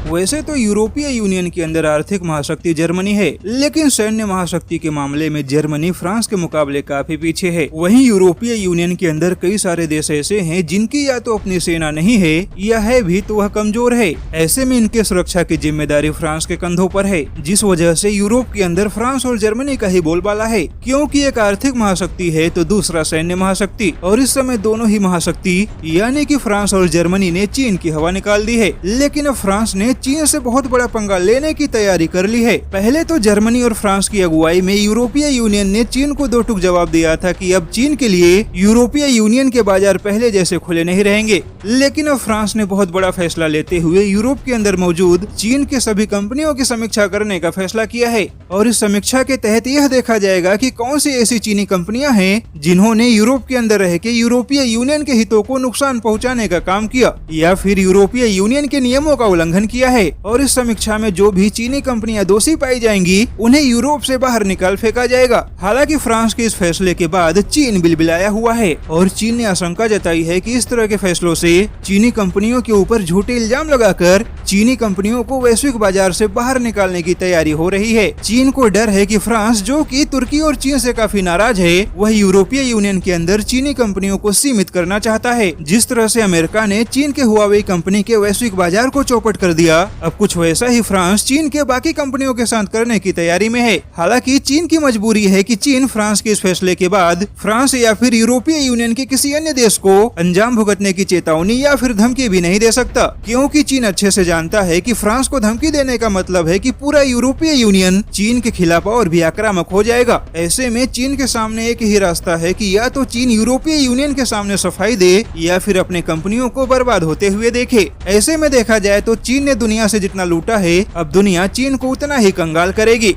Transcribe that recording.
वैसे तो यूरोपीय यूनियन के अंदर आर्थिक महाशक्ति जर्मनी है, लेकिन सैन्य महाशक्ति के मामले में जर्मनी फ्रांस के मुकाबले काफी पीछे है। वहीं यूरोपीय यूनियन के अंदर कई सारे देश ऐसे हैं जिनकी या तो अपनी सेना नहीं है या है भी तो वह कमजोर है। ऐसे में इनके सुरक्षा की जिम्मेदारी फ्रांस के कंधों पर है, जिस वजह से यूरोप के अंदर फ्रांस और जर्मनी का ही बोलबाला है, क्योंकि एक आर्थिक महाशक्ति है तो दूसरा सैन्य महाशक्ति। और इस समय दोनों ही महाशक्ति यानी कि फ्रांस और जर्मनी ने चीन की हवा निकाल दी है। लेकिन अब फ्रांस ने चीन से बहुत बड़ा पंगा लेने की तैयारी कर ली है। पहले तो जर्मनी और फ्रांस की अगुवाई में यूरोपीय यूनियन ने चीन को दो टूक जवाब दिया था कि अब चीन के लिए यूरोपीय यूनियन के बाजार पहले जैसे खुले नहीं रहेंगे। लेकिन अब फ्रांस ने बहुत बड़ा फैसला लेते हुए यूरोप के अंदर मौजूद चीन के सभी कंपनियों की समीक्षा करने का फैसला किया है। और इस समीक्षा के तहत यह देखा जाएगा कि कौन सी ऐसी चीनी कंपनियां हैं जिन्होंने यूरोप के अंदर रह के यूरोपीय यूनियन के हितों को नुकसान पहुंचाने का काम किया या फिर यूरोपीय यूनियन के नियमों का उल्लंघन किया है। और इस समीक्षा में जो भी चीनी कंपनियां दोषी पाई जाएंगी उन्हें यूरोप से बाहर निकाल फेंका जाएगा। हालांकि फ्रांस के इस फैसले के बाद चीन बिलबिलाया हुआ है और चीन ने आशंका जताई है कि इस तरह के फैसलों से चीनी कंपनियों के ऊपर झूठे इल्जाम लगाकर चीनी कंपनियों को वैश्विक बाजार से बाहर निकालने की तैयारी हो रही है। चीन को डर है कि फ्रांस, जो कि तुर्की और चीन से काफी नाराज है, वह यूरोपीय यूनियन के अंदर चीनी कंपनियों को सीमित करना चाहता है। जिस तरह से अमेरिका ने चीन के हुआवेई कंपनी के वैश्विक बाजार को चौपट कर दिया, अब कुछ वैसा ही फ्रांस चीन के बाकी कंपनियों के साथ करने की तैयारी में है। हालांकि चीन की मजबूरी है कि चीन फ्रांस के इस फैसले के बाद फ्रांस या फिर यूरोपीय यूनियन के किसी अन्य देश को अंजाम भुगतने की चेतावनी या फिर धमकी भी नहीं दे सकता, क्योंकि चीन अच्छे से जानता है कि फ्रांस को धमकी देने का मतलब है कि पूरा यूरोपीय यूनियन चीन के खिलाफ और भी आक्रामक हो जाएगा। ऐसे में चीन के सामने एक ही रास्ता है कि या तो चीन यूरोपीय यूनियन के सामने सफाई दे या फिर अपने कंपनियों को बर्बाद होते हुए देखे। ऐसे में देखा जाए तो चीन ने दुनिया से जितना लूटा है, अब दुनिया चीन को उतना ही कंगाल करेगी।